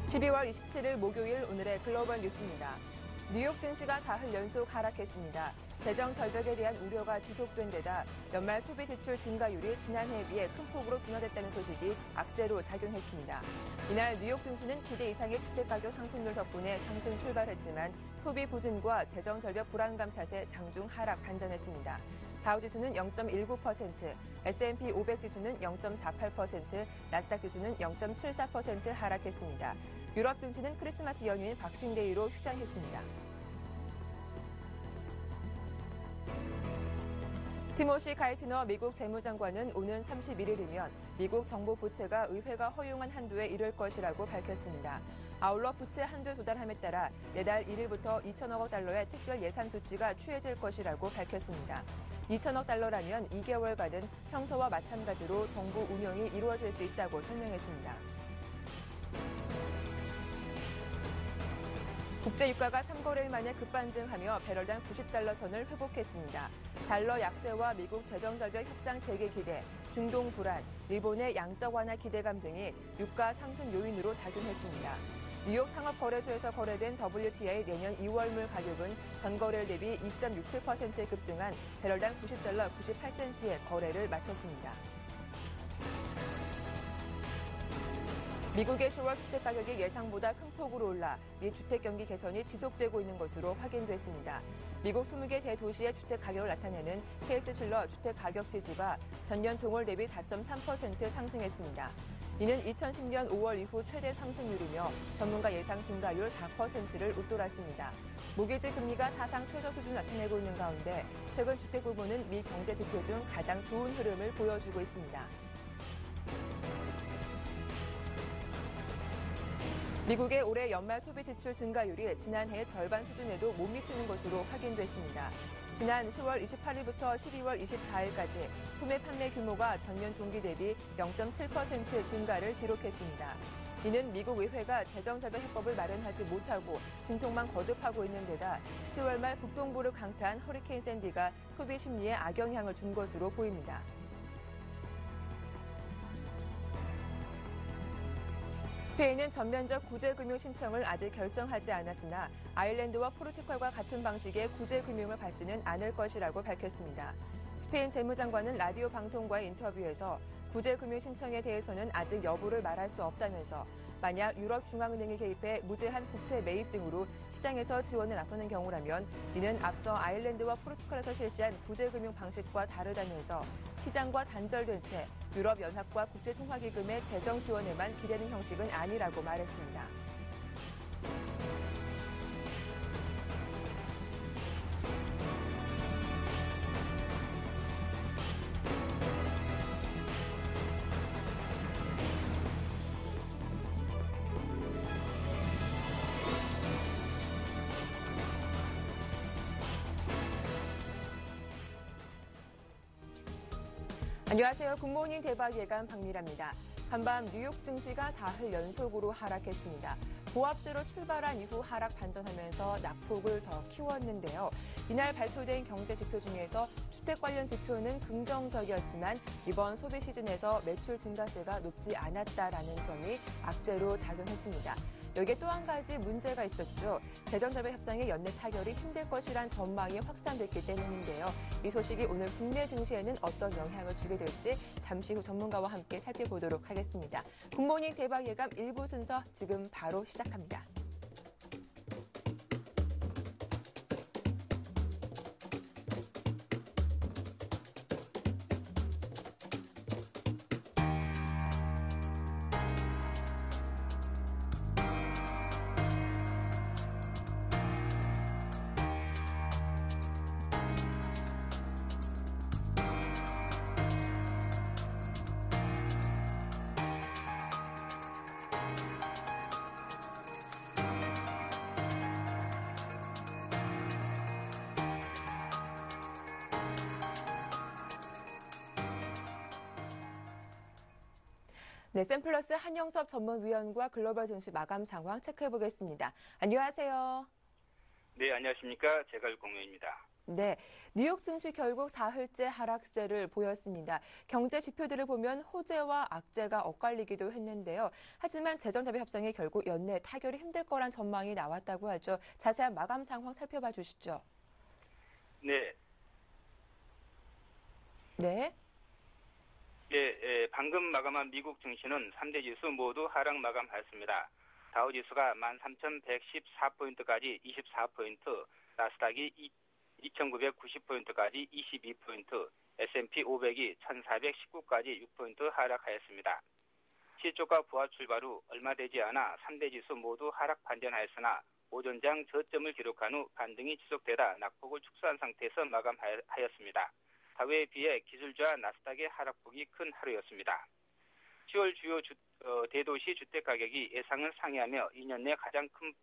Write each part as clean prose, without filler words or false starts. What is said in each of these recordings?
(12월 27일) 목요일 오늘의 글로벌 뉴스입니다. 뉴욕 증시가 사흘 연속 하락했습니다. 재정 절벽에 대한 우려가 지속된 데다 연말 소비 지출 증가율이 지난해에 비해 큰 폭으로 둔화됐다는 소식이 악재로 작용했습니다. 이날 뉴욕 증시는 기대 이상의 주택가격 상승률 덕분에 상승 출발했지만 소비 부진과 재정 절벽 불안감 탓에 장중 하락 반전했습니다. 다우지수는 0.19%, S&P 500 지수는 0.48%, 나스닥 지수는 0.74% 하락했습니다. 유럽 증시는 크리스마스 연휴인 박싱데이로 휴장했습니다. 티모시 가이트너 미국 재무장관은 오는 31일이면 미국 정부 부채가 의회가 허용한 한도에 이를 것이라고 밝혔습니다. 아울러 부채 한도에 도달함에 따라 내달 1일부터 2천억 원 달러의 특별 예산 조치가 취해질 것이라고 밝혔습니다. 2천억 달러라면 2개월간은 평소와 마찬가지로 정부 운영이 이루어질 수 있다고 설명했습니다. 국제유가가 3거래일 만에 급반등하며 배럴당 90달러 선을 회복했습니다. 달러 약세와 미국 재정절벽 협상 재개 기대, 중동 불안, 일본의 양적 완화 기대감 등이 유가 상승 요인으로 작용했습니다. 뉴욕 상업거래소에서 거래된 WTI 내년 2월물 가격은 전거래일 대비 2.67% 급등한 배럴당 90달러 98센트의 거래를 마쳤습니다. 미국의 10월 주택가격이 예상보다 큰 폭으로 올라 미 주택경기 개선이 지속되고 있는 것으로 확인됐습니다. 미국 20개 대도시의 주택가격을 나타내는 케이스-슐러 주택가격지수가 전년 동월 대비 4.3% 상승했습니다. 이는 2010년 5월 이후 최대 상승률이며 전문가 예상 증가율 4%를 웃돌았습니다. 모기지 금리가 사상 최저 수준을 나타내고 있는 가운데 최근 주택 부문은 미 경제 지표 중 가장 좋은 흐름을 보여주고 있습니다. 미국의 올해 연말 소비 지출 증가율이 지난해 절반 수준에도 못 미치는 것으로 확인됐습니다. 지난 10월 28일부터 12월 24일까지 소매 판매 규모가 전년 동기 대비 0.7% 증가를 기록했습니다. 이는 미국 의회가 재정절벽 해법을 마련하지 못하고 진통만 거듭하고 있는 데다 10월 말 북동부를 강타한 허리케인 샌디가 소비 심리에 악영향을 준 것으로 보입니다. 스페인은 전면적 구제금융 신청을 아직 결정하지 않았으나 아일랜드와 포르투갈과 같은 방식의 구제금융을 받지는 않을 것이라고 밝혔습니다. 스페인 재무장관은 라디오 방송과의 인터뷰에서 구제금융 신청에 대해서는 아직 여부를 말할 수 없다면서 만약 유럽중앙은행이 개입해 무제한 국채 매입 등으로 시장에서 지원에 나서는 경우라면 이는 앞서 아일랜드와 포르투갈에서 실시한 구제금융 방식과 다르다면서 시장과 단절된 채 유럽연합과 국제통화기금의 재정 지원에만 기대는 형식은 아니라고 말했습니다. 안녕하세요. 굿모닝 대박 예감 박미라입니다. 간밤 뉴욕 증시가 사흘 연속으로 하락했습니다. 고압제로 출발한 이후 하락 반전하면서 낙폭을 더 키웠는데요. 이날 발표된 경제 지표 중에서 주택 관련 지표는 긍정적이었지만 이번 소비 시즌에서 매출 증가세가 높지 않았다라는 점이 악재로 작용했습니다. 여기에 또 한 가지 문제가 있었죠. 재정절벽 협상의 연내 타결이 힘들 것이란 전망이 확산됐기 때문인데요. 이 소식이 오늘 국내 증시에는 어떤 영향을 주게 될지 잠시 후 전문가와 함께 살펴보도록 하겠습니다. 굿모닝 대박 예감 1부 순서 지금 바로 시작합니다. 네, 샘플러스 한영섭 전문위원과 글로벌 증시 마감 상황 체크해보겠습니다. 안녕하세요. 네, 안녕하십니까. 제갈공유입니다. 네, 뉴욕 증시 결국 사흘째 하락세를 보였습니다. 경제 지표들을 보면 호재와 악재가 엇갈리기도 했는데요. 하지만 재정자비 협상이 결국 연내 타결이 힘들 거란 전망이 나왔다고 하죠. 자세한 마감 상황 살펴봐 주시죠. 네. 네. 방금 마감한 미국 증시는 3대 지수 모두 하락 마감하였습니다. 다우지수가 13,114포인트까지 24포인트, 나스닥이 2,990포인트까지 22포인트, S&P 500이 1,419까지 6포인트 하락하였습니다. 시초가 부합 출발 후 얼마 되지 않아 3대 지수 모두 하락 반전하였으나 오전장 저점을 기록한 후 반등이 지속되다 낙폭을 축소한 상태에서 마감하였습니다. 다우에 비해 기술주와 나스닥의 하락폭이 큰 하루였습니다. 10월 주요 대도시 주택가격이 예상을 상회하며 2년 내 가장 큰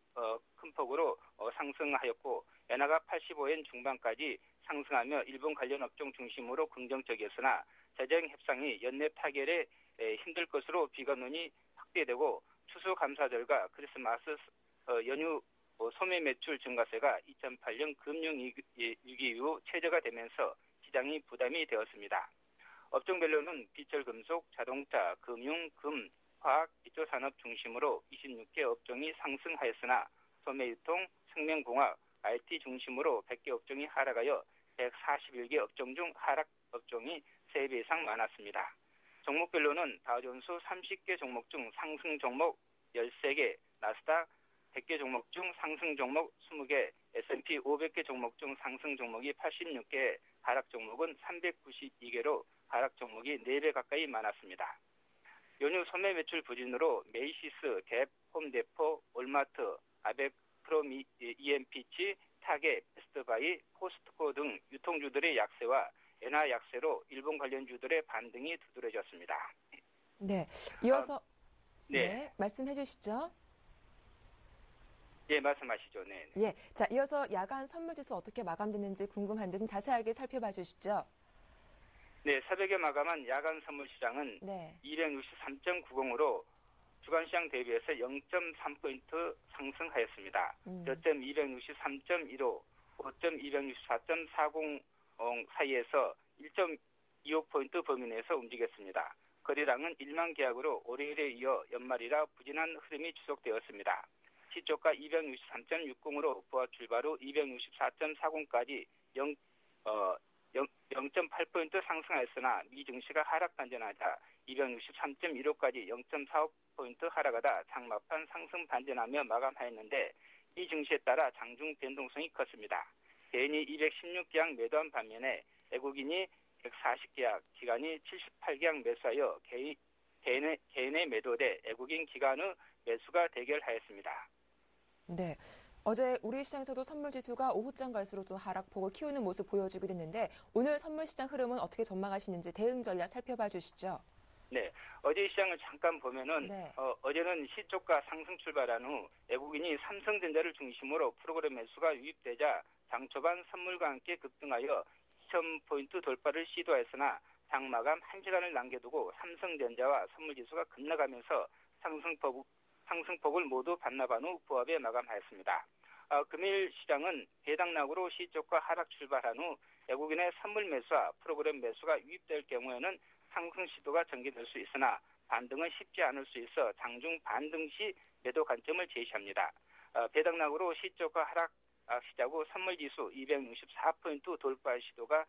폭으로 상승하였고 엔화가 85엔 중반까지 상승하며 일본 관련 업종 중심으로 긍정적이었으나 재정 협상이 연내 타결에 힘들 것으로 비관론이 확대되고 추수감사절과 크리스마스 연휴 소매 매출 증가세가 2008년 금융위기 이후 최저가 되면서 시장이 부담이 되었습니다. 업종별로는 비철금속, 자동차, 금융, 금, 화학, 기초산업 중심으로 26개 업종이 상승하였으나 소매유통, 생명공학, IT 중심으로 100개 업종이 하락하여 141개 업종 중 하락 업종이 3배 이상 많았습니다. 종목별로는 다우존스 30개 종목 중 상승 종목 13개, 나스닥 100개 종목 중 상승 종목 20개, S&P 500개 종목 중 상승 종목이 86개, 하락 종목은 392개로 하락 종목이 4배 가까이 많았습니다. 연휴 소매 매출 부진으로 메이시스, 갭, 홈데포, 올마트, 아베크롬 EMP치, 타겟, 베스트바이, 코스트코 등 유통주들의 약세와 엔화 약세로 일본 관련주들의 반등이 두드러졌습니다. 네, 이어서 네, 말씀해 주시죠. 예, 말씀하시죠. 네. 예, 자, 이어서 야간 선물지수 어떻게 마감됐는지 궁금한데 좀 자세하게 살펴봐 주시죠. 네, 새벽에 마감한 야간 선물 시장은 263.90으로 주간시장 대비해서 0.3포인트 상승하였습니다. 저점 263.15, 고점 264.40 사이에서 1.25포인트 범위 내에서 움직였습니다. 거래량은 1만 계약으로 월요일에 이어 연말이라 부진한 흐름이 지속되었습니다. 시초가 263.60으로 부합 출발 후 264.40까지 0.8포인트 상승하였으나 미 증시가 하락 반전하자 263.15까지 0.45포인트 하락하다 장막판 상승 반전하며 마감하였는데 이 증시에 따라 장중 변동성이 컸습니다. 개인이 216계약 매도한 반면에 외국인이 140계약, 기관이 78계약 매수하여 개인의 매도대 외국인 기관의 매수가 대결하였습니다. 네. 어제 우리 시장에서도 선물 지수가 오후장 갈수록 좀 하락폭을 키우는 모습 보여주게 됐는데 오늘 선물 시장 흐름은 어떻게 전망하시는지 대응 전략 살펴봐 주시죠. 네. 어제 시장을 잠깐 보면은 어제는 시초가 상승 출발한 후 외국인이 삼성전자를 중심으로 프로그램 매수가 유입되자 장 초반 선물과 함께 급등하여 2,000포인트 돌파를 시도했으나 장 마감 1시간을 남겨두고 삼성전자와 선물 지수가 급락하면서 상승폭을 모두 반납한 후 부합에 마감하였습니다. 금일 시장은 배당락으로 시초가 하락 출발한 후 외국인의 선물 매수와 프로그램 매수가 유입될 경우에는 상승 시도가 전개될 수 있으나 반등은 쉽지 않을 수 있어 장중 반등 시 매도 관점을 제시합니다. 배당락으로 시초가 하락 시작 후 선물지수 264포인트 돌파 시도가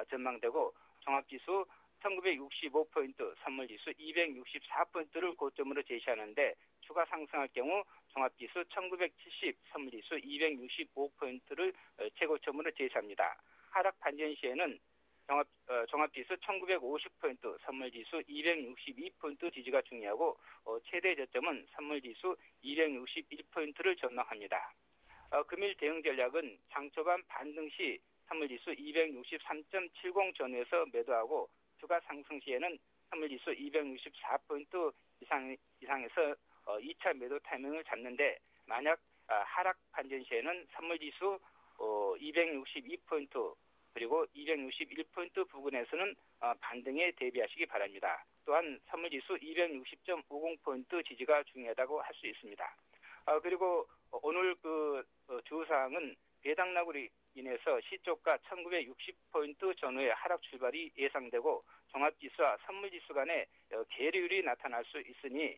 전망되고 종합지수 1965포인트, 선물지수 264포인트를 고점으로 제시하는데 추가 상승할 경우 종합지수 1970, 선물지수 265포인트를 최고점으로 제시합니다. 하락 반전 시에는 종합지수 1950포인트, 선물지수 262포인트 지지가 중요하고 최대 저점은 선물지수 261포인트를 전망합니다. 금일 대응 전략은 장 초반 반등 시 선물지수 263.70 전후에서 매도하고 추가 상승 시에는 선물지수 264포인트 이상에서 2차 매도 타이밍을 잡는데 만약 하락 반전 시에는 선물지수 262포인트 그리고 261포인트 부근에서는 반등에 대비하시기 바랍니다. 또한 선물지수 260.50포인트 지지가 중요하다고 할 수 있습니다. 그리고 오늘 주사항은 배당락으로 인해서 시초가 1960포인트 전후의 하락 출발이 예상되고 종합지수와 선물지수 간의 계류율이 나타날 수 있으니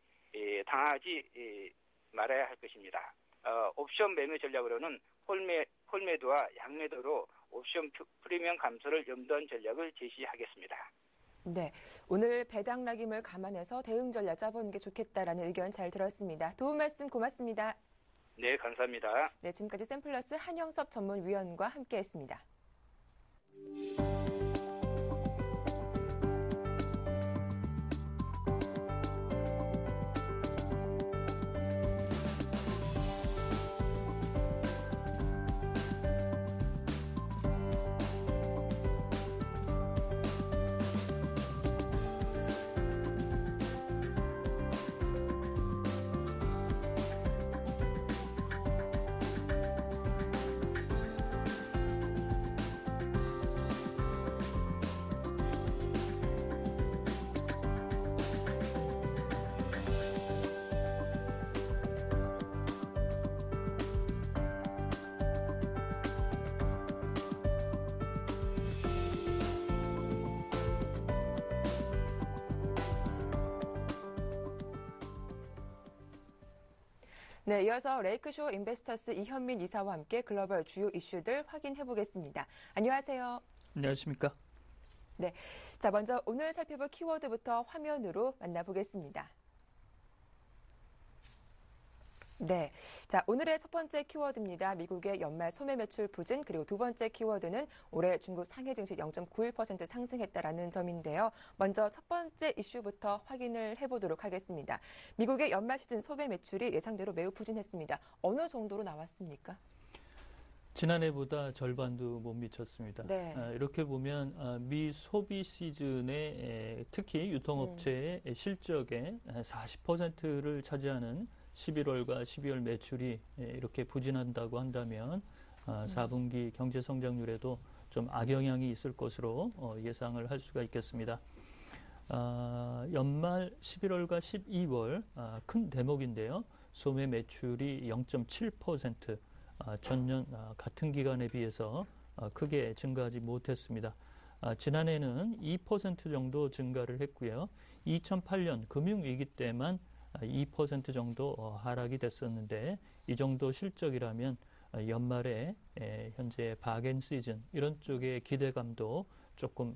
당하지 말아야 할 것입니다. 옵션 매매 전략으로는 홀매도와 양매도로 옵션 프리미엄 감소를 염두한 전략을 제시하겠습니다. 네, 오늘 배당 낙임을 감안해서 대응 전략 짜보는 게 좋겠다라는 의견 잘 들었습니다. 도움 말씀 고맙습니다. 네, 감사합니다. 네, 지금까지 샘플러스 한영섭 전문위원과 함께했습니다. 네, 이어서 레이크쇼 인베스터스 이현민 이사와 함께 글로벌 주요 이슈들 확인해 보겠습니다. 안녕하세요. 안녕하십니까? 네, 자 먼저 오늘 살펴볼 키워드부터 화면으로 만나보겠습니다. 네, 자 오늘의 첫 번째 키워드입니다. 미국의 연말 소매 매출 부진, 그리고 두 번째 키워드는 올해 중국 상해 증시 0.91% 상승했다라는 점인데요. 먼저 첫 번째 이슈부터 확인을 해보도록 하겠습니다. 미국의 연말 시즌 소매 매출이 예상대로 매우 부진했습니다. 어느 정도로 나왔습니까? 지난해보다 절반도 못 미쳤습니다. 네. 이렇게 보면 미 소비 시즌에 특히 유통업체의 실적의 40%를 차지하는 11월과 12월 매출이 이렇게 부진한다고 한다면 4분기 경제 성장률에도 좀 악영향이 있을 것으로 예상을 할 수가 있겠습니다. 연말 11월과 12월 큰 대목인데요. 소매 매출이 0.7% 전년 같은 기간에 비해서 크게 증가하지 못했습니다. 지난해는 2% 정도 증가를 했고요. 2008년 금융위기 때만 2% 정도 하락이 됐었는데 이 정도 실적이라면 연말에 현재 바겐 시즌 이런 쪽의 기대감도 조금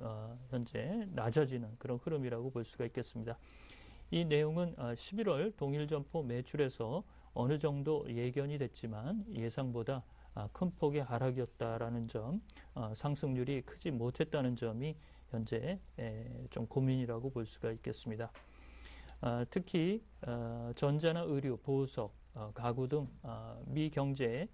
현재 낮아지는 그런 흐름이라고 볼 수가 있겠습니다. 이 내용은 11월 동일 점포 매출에서 어느 정도 예견이 됐지만 예상보다 큰 폭의 하락이었다라는 점, 상승률이 크지 못했다는 점이 현재 좀 고민이라고 볼 수가 있겠습니다. 특히 전자나 의류, 보석, 가구 등 미 경제의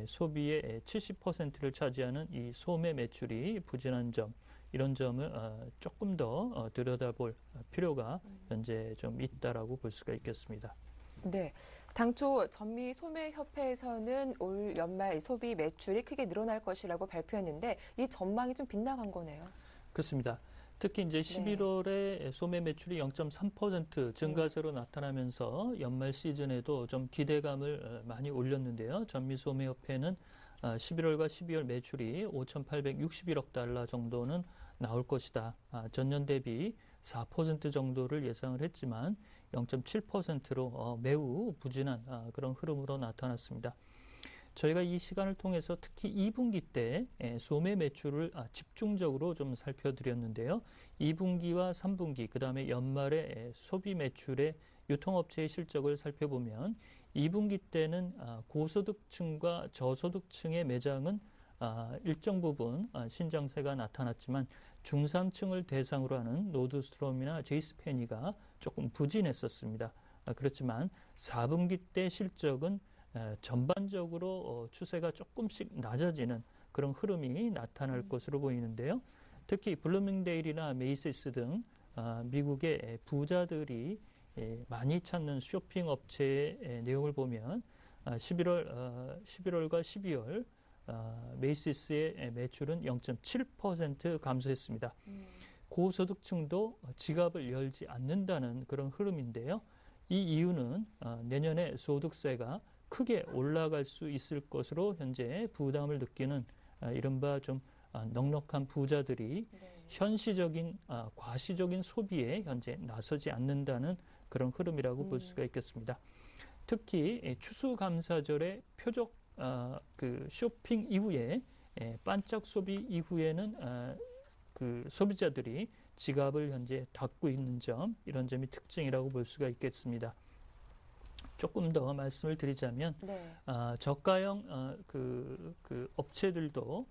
소비의 70%를 차지하는 이 소매 매출이 부진한 점, 이런 점을 조금 더 들여다볼 필요가 현재 좀 있다라고 볼 수가 있겠습니다. 네, 당초 전미 소매협회에서는 올 연말 소비 매출이 크게 늘어날 것이라고 발표했는데 이 전망이 좀 빗나간 거네요. 그렇습니다. 특히 이제 11월에 소매 매출이 0.3% 증가세로 나타나면서 연말 시즌에도 좀 기대감을 많이 올렸는데요. 전미소매협회는 11월과 12월 매출이 5,861억 달러 정도는 나올 것이다. 전년 대비 4% 정도를 예상을 했지만 0.7%로 매우 부진한 그런 흐름으로 나타났습니다. 저희가 이 시간을 통해서 특히 2분기 때 소매 매출을 집중적으로 좀 살펴드렸는데요. 2분기와 3분기, 그 다음에 연말에 소비 매출의 유통업체의 실적을 살펴보면 2분기 때는 고소득층과 저소득층의 매장은 일정 부분 신장세가 나타났지만 중산층을 대상으로 하는 노드스트롬이나 제이스페니가 조금 부진했었습니다. 그렇지만 4분기 때 실적은 전반적으로 추세가 조금씩 낮아지는 그런 흐름이 나타날 것으로 보이는데요. 특히 블루밍데일이나 메이시스 등 미국의 부자들이 많이 찾는 쇼핑 업체의 내용을 보면 11월과 12월 메이시스의 매출은 0.7% 감소했습니다. 고소득층도 지갑을 열지 않는다는 그런 흐름인데요. 이 이유는 내년에 소득세가 크게 올라갈 수 있을 것으로 현재 부담을 느끼는 이른바 좀 넉넉한 부자들이 네. 현시적인 과시적인 소비에 현재 나서지 않는다는 그런 흐름이라고 볼 수가 있겠습니다. 특히 추수감사절의 표적 그 쇼핑 이후에 반짝 소비 이후에는 그 소비자들이 지갑을 현재 닫고 있는 점, 이런 점이 특징이라고 볼 수가 있겠습니다. 조금 더 말씀을 드리자면 네. 저가형 그 업체들도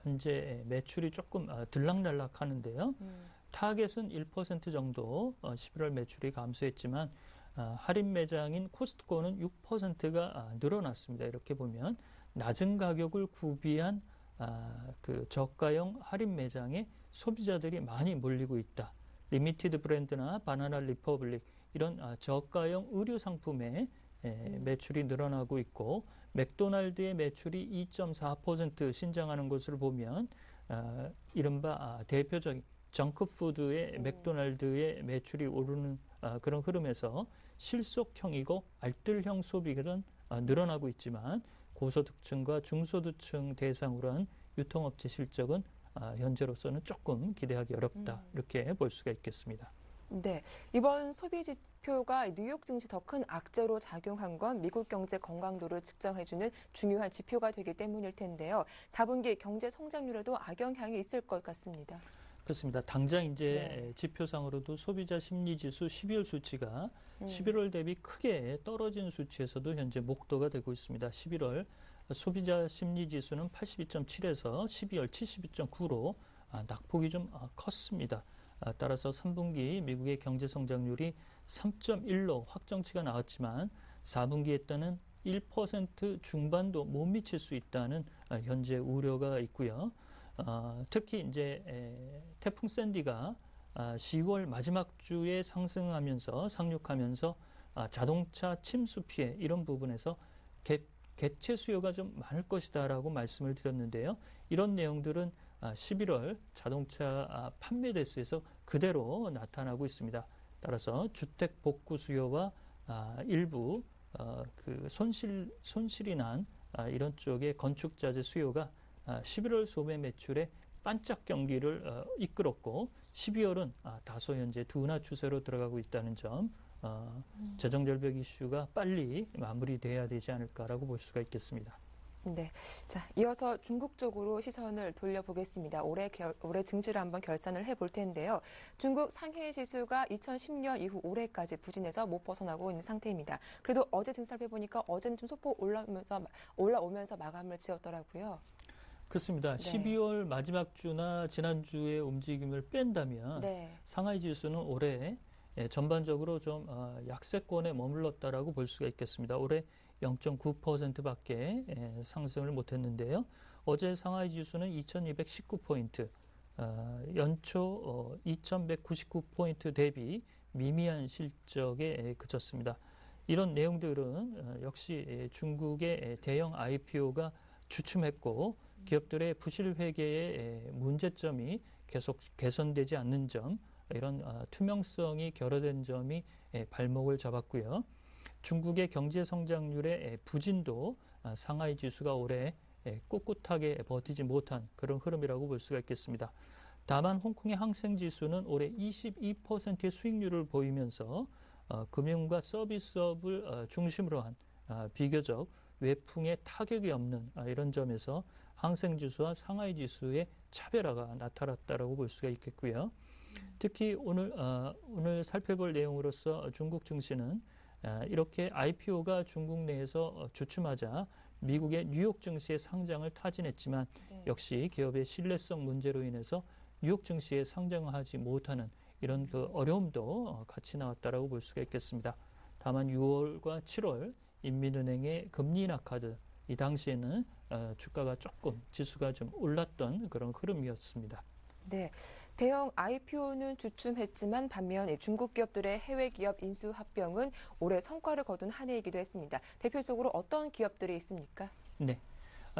현재 매출이 조금 들락날락 하는데요. 타겟은 1% 정도 11월 매출이 감소했지만 할인 매장인 코스트코는 6%가 늘어났습니다. 이렇게 보면 낮은 가격을 구비한 그 저가형 할인 매장에 소비자들이 많이 몰리고 있다. 리미티드 브랜드나 바나나 리퍼블릭 이런 저가형 의류 상품의 매출이 늘어나고 있고, 맥도날드의 매출이 2.4% 신장하는 것을 보면 이른바 대표적인 정크푸드의 맥도날드의 매출이 오르는 그런 흐름에서 실속형이고 알뜰형 소비는 늘어나고 있지만, 고소득층과 중소득층 대상으로 한 유통업체 실적은 현재로서는 조금 기대하기 어렵다, 이렇게 볼 수가 있겠습니다. 네, 이번 소비 지표가 뉴욕 증시 더 큰 악재로 작용한 건 미국 경제 건강도를 측정해주는 중요한 지표가 되기 때문일 텐데요. 4분기 경제 성장률에도 악영향이 있을 것 같습니다. 그렇습니다. 당장 이제 지표상으로도 소비자 심리지수 12월 수치가 11월 대비 크게 떨어진 수치에서도 현재 목도가 되고 있습니다. 11월 소비자 심리지수는 82.7에서 12월 72.9로 낙폭이 좀 컸습니다. 따라서 3분기 미국의 경제 성장률이 3.1로 확정치가 나왔지만 4분기에 따른 1% 중반도 못 미칠 수 있다는 현재 우려가 있고요. 특히 이제 태풍 샌디가 10월 마지막 주에 상륙하면서 자동차 침수 피해 이런 부분에서 개체 수요가 좀 많을 것이다라고 말씀을 드렸는데요. 이런 내용들은 11월 자동차 판매 대수에서 그대로 나타나고 있습니다. 따라서 주택 복구 수요와 일부 그 손실이 난 이런 쪽의 건축자재 수요가 11월 소매 매출에 반짝 경기를 이끌었고, 12월은 다소 현재 둔화 추세로 들어가고 있다는 점, 재정절벽 이슈가 빨리 마무리돼야 되지 않을까라고 볼 수가 있겠습니다. 네, 자, 이어서 중국 쪽으로 시선을 돌려보겠습니다. 올해 증시를 한번 결산을 해볼 텐데요. 중국 상해 지수가 2010년 이후 올해까지 부진해서 못 벗어나고 있는 상태입니다. 그래도 어제 증시를 해보니까 어제는 좀 소폭 올라오면서 마감을 지었더라고요. 그렇습니다. 네. 12월 마지막 주나 지난주의 움직임을 뺀다면 상하이 지수는 올해 전반적으로 좀 약세권에 머물렀다라고 볼 수가 있겠습니다. 올해 0.9%밖에 상승을 못했는데요. 어제 상하이 지수는 2219포인트, 연초 2199포인트 대비 미미한 실적에 그쳤습니다. 이런 내용들은 역시 중국의 대형 IPO가 주춤했고, 기업들의 부실 회계의 문제점이 계속 개선되지 않는 점, 이런 투명성이 결여된 점이 발목을 잡았고요. 중국의 경제 성장률의 부진도 상하이 지수가 올해 꿋꿋하게 버티지 못한 그런 흐름이라고 볼 수가 있겠습니다. 다만 홍콩의 항생 지수는 올해 22%의 수익률을 보이면서 금융과 서비스업을 중심으로 한 비교적 외풍의 타격이 없는 이런 점에서 항생 지수와 상하이 지수의 차별화가 나타났다라고 볼 수가 있겠고요. 특히 오늘 살펴볼 내용으로서 중국 증시는 이렇게 IPO가 중국 내에서 주춤하자 미국의 뉴욕 증시의 상장을 타진했지만 역시 기업의 신뢰성 문제로 인해서 뉴욕 증시에 상장하지 못하는 이런 그 어려움도 같이 나왔다라고 볼 수가 있겠습니다. 다만 6월과 7월 인민은행의 금리 인하 카드, 이 당시에는 주가가 조금 지수가 좀 올랐던 그런 흐름이었습니다. 네, 대형 IPO는 주춤했지만 반면 중국 기업들의 해외 기업 인수 합병은 올해 성과를 거둔 한 해이기도 했습니다. 대표적으로 어떤 기업들이 있습니까? 네,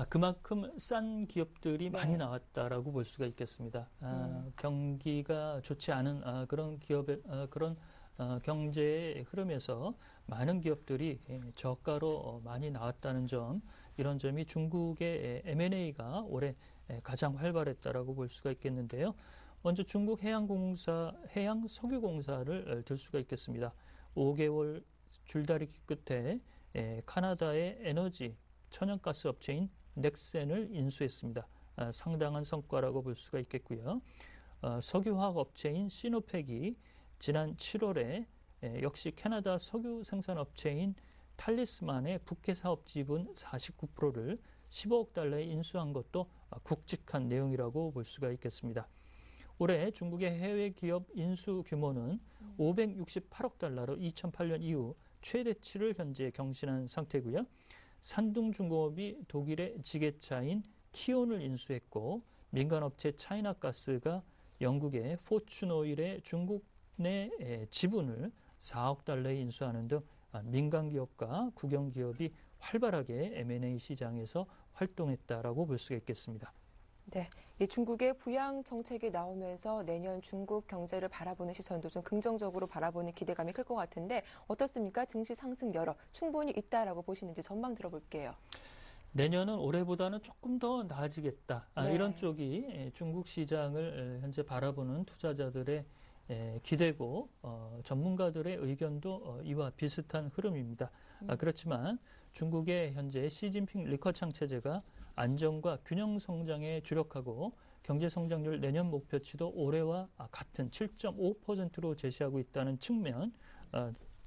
그만큼 싼 기업들이 많이 나왔다라고 볼 수가 있겠습니다. 경기가 좋지 않은 그런 기업의 경제의 흐름에서 많은 기업들이 저가로 많이 나왔다는 점, 이런 점이 중국의 M&A가 올해 가장 활발했다라고 볼 수가 있겠는데요. 먼저 중국 해양석유공사를 들 수가 있겠습니다. 5개월 줄다리기 끝에 카나다의 에너지 천연가스 업체인 넥센을 인수했습니다. 상당한 성과라고 볼 수가 있겠고요. 석유화학 업체인 시노펙이 지난 7월에 역시 캐나다 석유 생산 업체인 탈리스만의 북해 사업 지분 49%를 15억 달러에 인수한 것도 굵직한 내용이라고 볼 수가 있겠습니다. 올해 중국의 해외 기업 인수 규모는 568억 달러로 2008년 이후 최대치를 현재 경신한 상태고요. 산둥중공업이 독일의 지게차인 키온을 인수했고 민간업체 차이나가스가 영국의 포춘오일의 중국 내 지분을 4억 달러에 인수하는 등 민간기업과 국영기업이 활발하게 M&A 시장에서 활동했다라고 볼 수가 있겠습니다. 네, 이 중국의 부양 정책이 나오면서 내년 중국 경제를 바라보는 시선도 좀 긍정적으로 바라보는 기대감이 클 것 같은데 어떻습니까? 증시 상승 여력 충분히 있다라고 보시는지 전망 들어볼게요. 내년은 올해보다는 조금 더 나아지겠다. 네. 이런 쪽이 중국 시장을 현재 바라보는 투자자들의 기대고 전문가들의 의견도 이와 비슷한 흐름입니다. 그렇지만 중국의 현재 시진핑 리커창 체제가 안정과 균형 성장에 주력하고 경제 성장률 내년 목표치도 올해와 같은 7.5%로 제시하고 있다는 측면,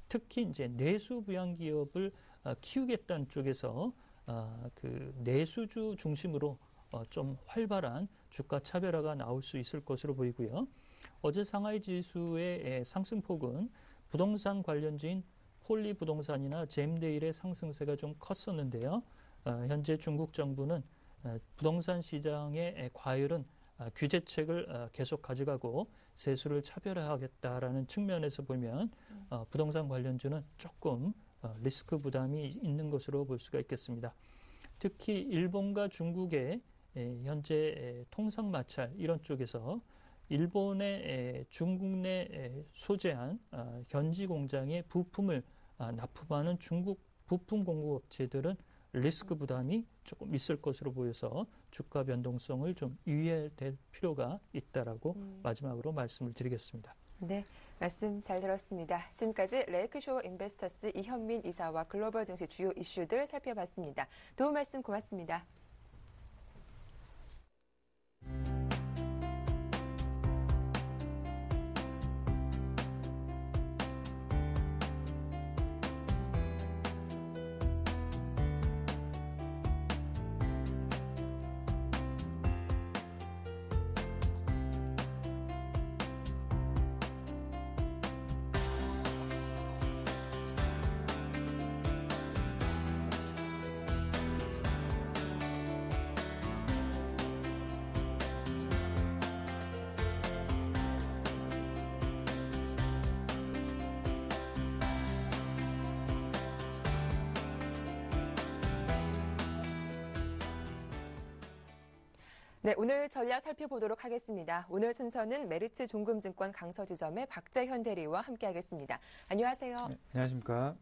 특히 이제 내수 부양 기업을 키우겠다는 쪽에서 그 내수주 중심으로 좀 활발한 주가 차별화가 나올 수 있을 것으로 보이고요. 어제 상하이 지수의 상승폭은 부동산 관련주인 폴리부동산이나 잼데일의 상승세가 좀 컸었는데요. 현재 중국 정부는 부동산 시장의 과열은 규제책을 계속 가져가고 세수를 차별화하겠다라는 측면에서 보면 부동산 관련주는 조금 리스크 부담이 있는 것으로 볼 수가 있겠습니다. 특히 일본과 중국의 현재 통상 마찰 이런 쪽에서 일본의 중국 내 소재한 현지 공장의 부품을 납품하는 중국 부품 공급업체들은 리스크 부담이 조금 있을 것으로 보여서 주가 변동성을 좀 유의될 필요가 있다라고 마지막으로 말씀을 드리겠습니다. 네, 말씀 잘 들었습니다. 지금까지 레이크쇼 인베스터스 이현민 이사와 글로벌 증시 주요 이슈들 살펴봤습니다. 도움 말씀 고맙습니다. 네, 오늘 전략 살펴보도록 하겠습니다. 오늘 순서는 메리츠 종금증권 강서지점의 박재현 대리와 함께하겠습니다. 안녕하세요. 네, 안녕하십니까.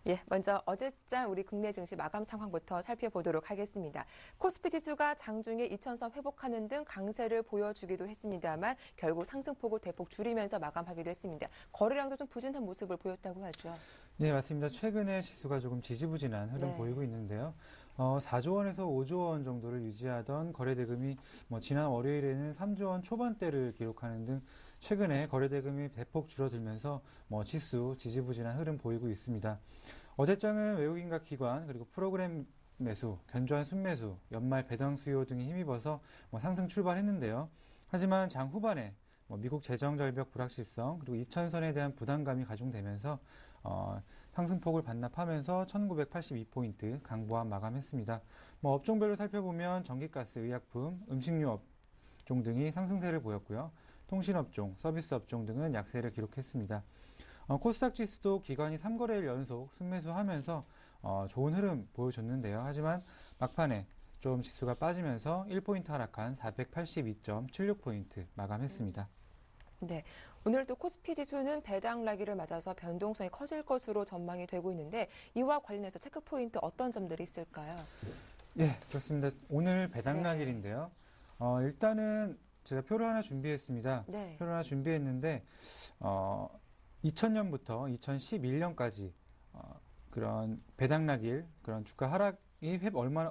예, 먼저 어제장 우리 국내 증시 마감 상황부터 살펴보도록 하겠습니다. 코스피 지수가 장중에 2000선 회복하는 등 강세를 보여주기도 했습니다만 결국 상승폭을 대폭 줄이면서 마감하기도 했습니다. 거래량도 좀 부진한 모습을 보였다고 하죠. 네, 맞습니다. 최근에 지수가 조금 지지부진한 흐름 보이고 있는데요. 4조 원에서 5조 원 정도를 유지하던 거래대금이 지난 월요일에는 3조 원 초반대를 기록하는 등 최근에 거래대금이 대폭 줄어들면서 지수 지지부진한 흐름 보이고 있습니다. 어제장은 외국인과 기관 그리고 프로그램 매수, 견조한 순매수, 연말 배당 수요 등이 힘입어서 상승 출발했는데요. 하지만 장 후반에 미국 재정 절벽 불확실성 그리고 2000선에 대한 부담감이 가중되면서 상승폭을 반납하면서 1982포인트 강보합 마감했습니다. 업종별로 살펴보면 전기가스, 의약품, 음식료 업종 등이 상승세를 보였고요. 통신업종, 서비스업종 등은 약세를 기록했습니다. 코스닥 지수도 기관이 3거래일 연속 순매수하면서 좋은 흐름 보여줬는데요. 하지만 막판에 좀 지수가 빠지면서 1포인트 하락한 482.76포인트 마감했습니다. 네. 오늘 또 코스피 지수는 배당락이를 맞아서 변동성이 커질 것으로 전망이 되고 있는데 이와 관련해서 체크 포인트 어떤 점들이 있을까요? 예, 그렇습니다. 오늘 배당락일인데요. 일단은 제가 표를 하나 준비했습니다. 네. 표를 하나 준비했는데 2000년부터 2011년까지 그런 배당락일, 그런 주가 하락이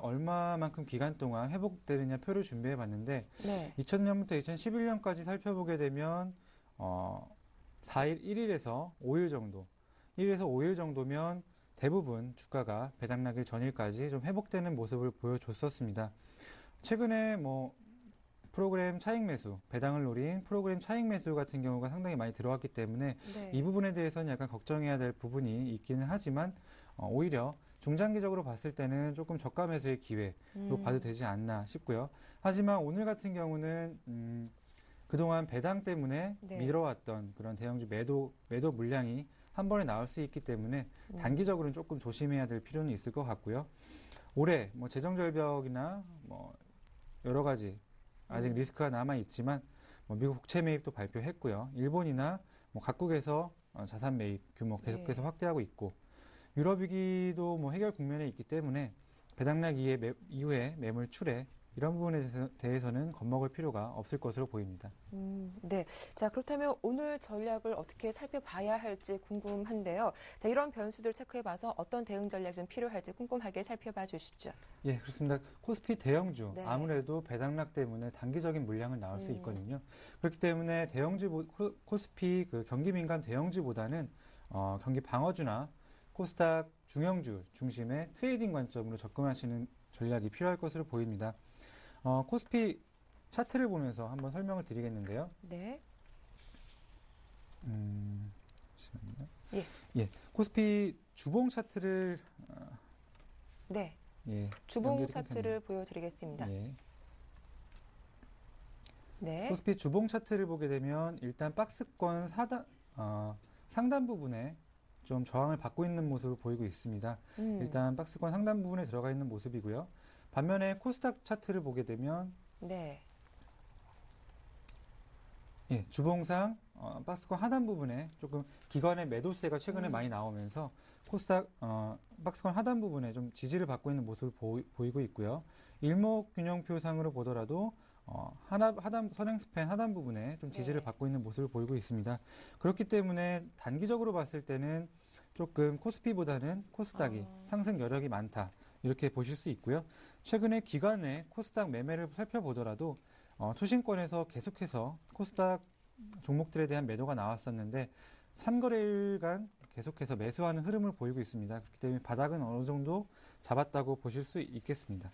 얼마만큼 기간 동안 회복되느냐 표를 준비해 봤는데 네. 2000년부터 2011년까지 살펴보게 되면 4일, 1일에서 5일 정도, 1일에서 5일 정도면 대부분 주가가 배당락일 전일까지 좀 회복되는 모습을 보여줬었습니다. 최근에 프로그램 차익 매수, 배당을 노린 프로그램 차익 매수 같은 경우가 상당히 많이 들어왔기 때문에 네. 이 부분에 대해서는 약간 걱정해야 될 부분이 있기는 하지만 오히려 중장기적으로 봤을 때는 조금 저가 매수의 기회로 봐도 되지 않나 싶고요. 하지만 오늘 같은 경우는 그동안 배당 때문에 네. 미뤄왔던 그런 대형주 매도 물량이 한 번에 나올 수 있기 때문에 단기적으로는 조금 조심해야 될 필요는 있을 것 같고요. 올해 재정 절벽이나 여러 가지 아직 리스크가 남아 있지만 미국 국채 매입도 발표했고요. 일본이나 각국에서 자산 매입 규모 계속해서 확대하고 있고 유럽 위기도 해결 국면에 있기 때문에 배당락 이후에 매물 출회 이런 부분에 대해서는 겁먹을 필요가 없을 것으로 보입니다. 네. 자, 그렇다면 오늘 전략을 어떻게 살펴봐야 할지 궁금한데요. 자, 이런 변수들 체크해봐서 어떤 대응 전략이 좀 필요할지 꼼꼼하게 살펴봐 주시죠. 예, 그렇습니다. 코스피 대형주 네. 아무래도 배당락 때문에 단기적인 물량을 나올 수 있거든요. 그렇기 때문에 대형주 코스피 그 경기 민감 대형주보다는 경기 방어주나 코스닥 중형주 중심의 트레이딩 관점으로 접근하시는 전략이 필요할 것으로 보입니다. 코스피 차트를 보면서 한번 설명을 드리겠는데요. 네. 잠시만요. 예. 코스피 주봉 차트를 네. 예, 주봉 연결이 차트를 끊겼네요. 보여드리겠습니다. 예. 네. 코스피 주봉 차트를 보게 되면 일단 박스권 상단 부분에 좀 저항을 받고 있는 모습을 보이고 있습니다. 일단 박스권 상단 부분에 들어가 있는 모습이고요. 반면에 코스닥 차트를 보게 되면 네. 예, 주봉상 박스권 하단 부분에 조금 기관의 매도세가 최근에 많이 나오면서 코스닥 박스권 하단 부분에 좀 지지를 받고 있는 모습을 보이고 있고요. 일목균형표상으로 보더라도 선행스팬 하단 부분에 좀 지지를 네. 받고 있는 모습을 보이고 있습니다. 그렇기 때문에 단기적으로 봤을 때는 조금 코스피보다는 코스닥이 상승 여력이 많다. 이렇게 보실 수 있고요. 최근에 기관의 코스닥 매매를 살펴보더라도 투신권에서 계속해서 코스닥 종목들에 대한 매도가 나왔었는데 3거래일간 계속해서 매수하는 흐름을 보이고 있습니다. 그렇기 때문에 바닥은 어느 정도 잡았다고 보실 수 있겠습니다.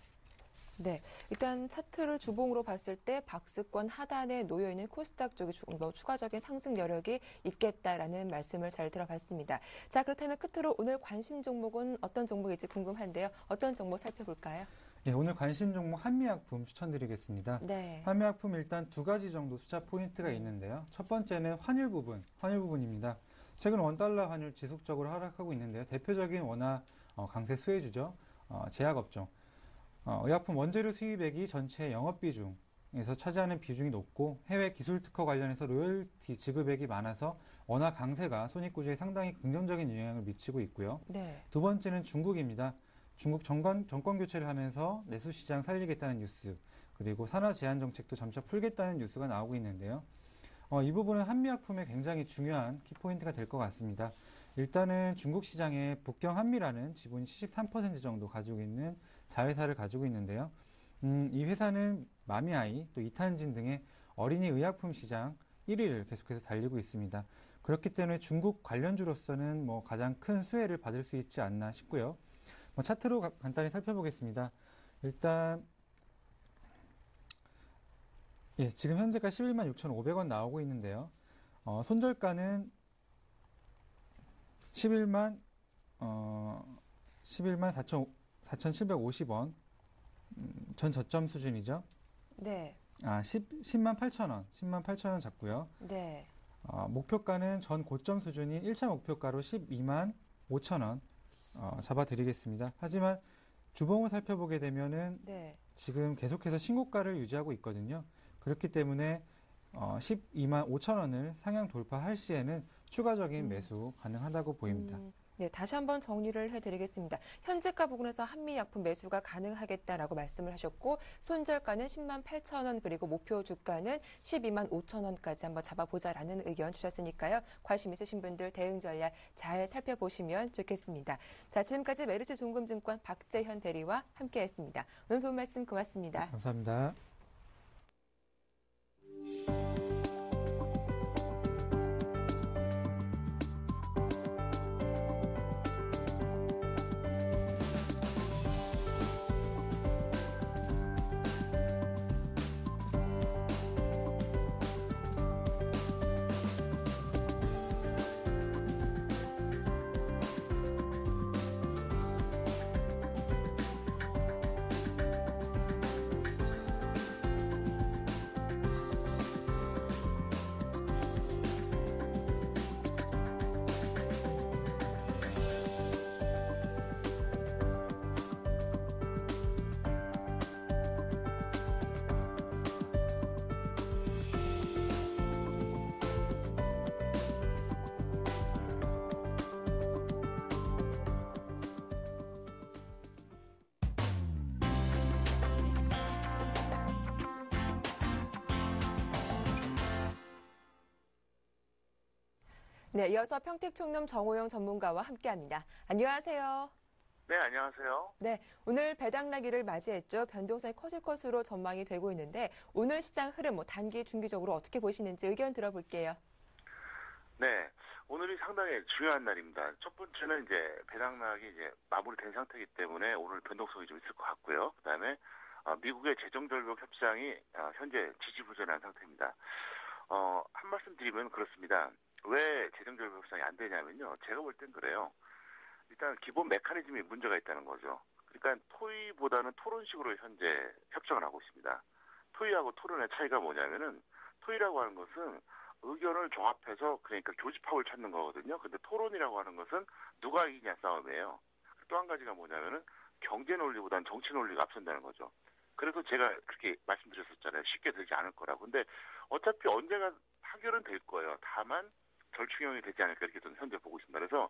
네. 일단 차트를 주봉으로 봤을 때 박스권 하단에 놓여있는 코스닥 쪽에 조금 더 추가적인 상승 여력이 있겠다라는 말씀을 잘 들어봤습니다. 자, 그렇다면 끝으로 오늘 관심 종목은 어떤 종목일지 궁금한데요. 어떤 종목 살펴볼까요? 예, 오늘 관심 종목 한미약품 추천드리겠습니다. 네. 한미약품 일단 두 가지 정도 투자 포인트가 있는데요. 첫 번째는 환율 부분입니다. 최근 원달러 환율 지속적으로 하락하고 있는데요. 대표적인 원화 강세 수혜주죠. 제약업종. 의약품 원재료 수입액이 전체 영업비중에서 차지하는 비중이 높고 해외 기술 특허 관련해서 로열티 지급액이 많아서 원화 강세가 손익구조에 상당히 긍정적인 영향을 미치고 있고요. 네. 두 번째는 중국입니다. 중국 정권 교체를 하면서 내수시장 살리겠다는 뉴스, 그리고 산화 제한 정책도 점차 풀겠다는 뉴스가 나오고 있는데요. 이 부분은 한미약품의 굉장히 중요한 키포인트가 될 것 같습니다. 일단은 중국 시장에 북경한미라는 지분이 73% 정도 가지고 있는 자회사를 가지고 있는데요. 이 회사는 마미아이, 또 이탄진 등의 어린이 의약품 시장 1위를 계속해서 달리고 있습니다. 그렇기 때문에 중국 관련주로서는 가장 큰 수혜를 받을 수 있지 않나 싶고요. 차트로 간단히 살펴보겠습니다. 일단 지금 현재가 11만 6,500원 나오고 있는데요. 손절가는 11만 4,750원 전 저점 수준이죠. 네. 10만 8천원, 10만 8천원 잡고요. 네. 목표가는 전 고점 수준인 1차 목표가로 12만 5천원 잡아드리겠습니다. 하지만 주봉을 살펴보게 되면은 네. 지금 계속해서 신고가를 유지하고 있거든요. 그렇기 때문에 12만 5천 원을 상향 돌파할 시에는 추가적인 매수 가능하다고 보입니다. 네, 다시 한번 정리를 해드리겠습니다. 현재가 부근에서 한미약품 매수가 가능하겠다라고 말씀을 하셨고 손절가는 10만 8천 원 그리고 목표 주가는 12만 5천 원까지 한번 잡아보자라는 의견 주셨으니까요. 관심 있으신 분들 대응 전략 잘 살펴보시면 좋겠습니다. 자, 지금까지 메르츠 종금증권 박재현 대리와 함께했습니다. 오늘 좋은 말씀 고맙습니다. 감사합니다. 네, 이어서 평택총룸 정호영 전문가와 함께합니다. 안녕하세요. 네, 안녕하세요. 네, 오늘 배당나기를 맞이했죠. 변동성이 커질 것으로 전망이 되고 있는데 오늘 시장 흐름 단기, 중기적으로 어떻게 보시는지 의견 들어볼게요. 네, 오늘이 상당히 중요한 날입니다. 첫 번째는 이제 배당락이 이제 마무리된 상태이기 때문에 오늘 변동성이 좀 있을 것 같고요. 그다음에 미국의 재정절벽 협상이 현재 지지부진한 상태입니다. 한 말씀 드리면 그렇습니다. 왜 재정절벽 협상이 안 되냐면요. 제가 볼 땐 그래요. 일단 기본 메커니즘이 문제가 있다는 거죠. 그러니까 토의보다는 토론식으로 현재 협상을 하고 있습니다. 토의하고 토론의 차이가 뭐냐면은 토의라고 하는 것은 의견을 종합해서 그러니까 교집합을 찾는 거거든요. 근데 토론이라고 하는 것은 누가 이기냐 싸움이에요. 또 한 가지가 뭐냐면은 경제 논리보다는 정치 논리가 앞선다는 거죠. 그래서 제가 그렇게 말씀드렸었잖아요. 쉽게 되지 않을 거라고. 근데 어차피 언젠가 타결은 될 거예요. 다만 절충형이 되지 않을까 이렇게 저는 현재 보고 있습니다. 그래서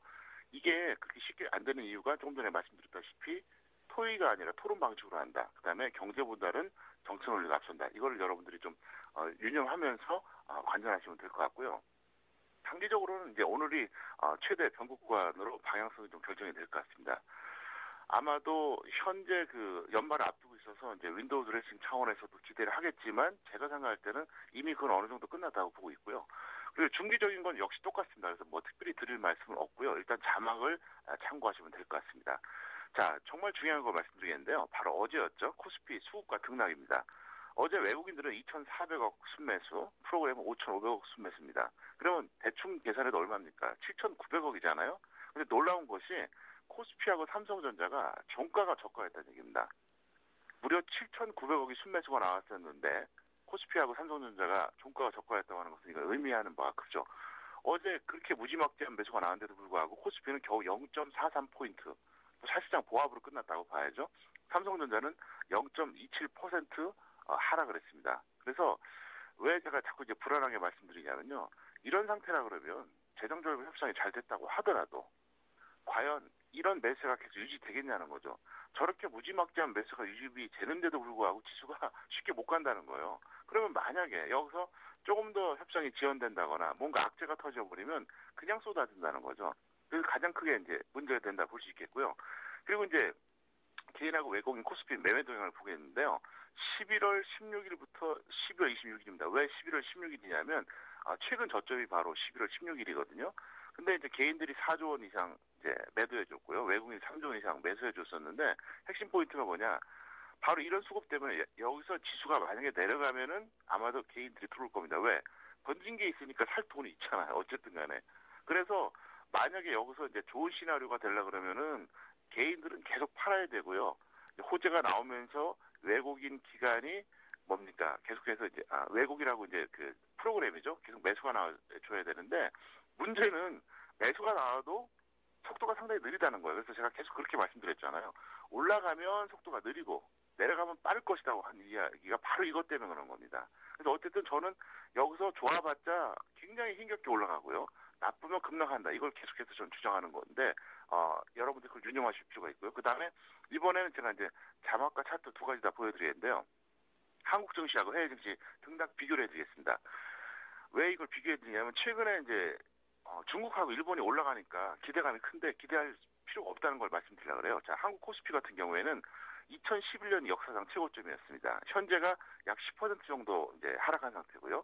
이게 그렇게 쉽게 안 되는 이유가 조금 전에 말씀드렸다시피 토의가 아니라 토론 방식으로 한다. 그다음에 경제보다는 정치 논리가 앞선다. 이걸 여러분들이 좀 유념하면서 관전하시면 될 것 같고요. 단기적으로는 이제 오늘이 최대 변곡구간으로 방향성이 좀 결정이 될 것 같습니다. 아마도 현재 그 연말을 앞두고 있어서 이제 윈도우 드레싱 차원에서도 기대를 하겠지만 제가 생각할 때는 이미 그건 어느 정도 끝났다고 보고 있고요. 그리고 중기적인 건 역시 똑같습니다. 그래서 뭐 특별히 드릴 말씀은 없고요. 일단 자막을 참고하시면 될 것 같습니다. 자, 정말 중요한 거 말씀드리겠는데요. 바로 어제였죠. 코스피 수급과 등락입니다. 어제 외국인들은 2,400억 순매수, 프로그램은 5,500억 순매수입니다. 그러면 대충 계산해도 얼마입니까? 7,900억이잖아요. 근데 놀라운 것이 코스피하고 삼성전자가 종가가 저가였다는 얘기입니다. 무려 7,900억이 순매수가 나왔었는데 코스피하고 삼성전자가 종가가 저가였다고 하는 것은 이거 의미하는 바가 크죠. 어제 그렇게 무지막지한 매수가 나왔는데도 불구하고 코스피는 겨우 0.43포인트, 사실상 보합으로 끝났다고 봐야죠. 삼성전자는 0.27% 하락을 했습니다. 그래서 왜 제가 자꾸 이제 불안하게 말씀드리냐면요. 이런 상태라 그러면 재정절벽 협상이 잘 됐다고 하더라도 과연 이런 매수가 계속 유지되겠냐는 거죠. 저렇게 무지막지한 매수가 유지이 되는데도 불구하고 지수가 쉽게 못 간다는 거예요. 그러면 만약에 여기서 조금 더 협상이 지연된다거나 뭔가 악재가 터져버리면 그냥 쏟아진다는 거죠. 그래서 가장 크게 이제 문제가 된다 볼 수 있겠고요. 그리고 이제 개인하고 외국인 코스피 매매 동향을 보겠는데요. 11월 16일부터 12월 26일입니다. 왜 11월 16일이냐면 최근 저점이 바로 11월 16일이거든요. 근데 이제 개인들이 4조 원 이상 이제 매도해줬고요. 외국인 3조 원 이상 매수해줬었는데 핵심 포인트가 뭐냐? 바로 이런 수급 때문에 여기서 지수가 만약에 내려가면은 아마도 개인들이 들어올 겁니다. 왜? 던진 게 있으니까 살 돈이 있잖아요. 어쨌든 간에. 그래서 만약에 여기서 이제 좋은 시나리오가 되려 그러면은 개인들은 계속 팔아야 되고요. 호재가 나오면서 외국인 기관이 뭡니까? 계속해서 이제 외국이라고 이제 그 프로그램이죠. 계속 매수가 나와줘야 되는데 문제는 매수가 나와도 속도가 상당히 느리다는 거예요. 그래서 제가 계속 그렇게 말씀드렸잖아요. 올라가면 속도가 느리고 내려가면 빠를 것이라고 한 이야기가 바로 이것 때문에 그런 겁니다. 그래서 어쨌든 저는 여기서 좋아봤자 굉장히 힘겹게 올라가고요. 나쁘면 급락한다. 이걸 계속해서 저는 주장하는 건데 여러분들 그걸 유념하실 필요가 있고요. 그 다음에 이번에는 제가 이제 자막과 차트 두 가지 다 보여드리겠는데요. 한국 증시하고 해외 증시 등락 비교를 해드리겠습니다. 왜 이걸 비교해드리냐면 최근에 이제 중국하고 일본이 올라가니까 기대감이 큰데 기대할 필요가 없다는 걸 말씀드리려고 그래요. 자, 한국 코스피 같은 경우에는 2011년 역사상 최고점이었습니다. 현재가 약 10% 정도 이제 하락한 상태고요.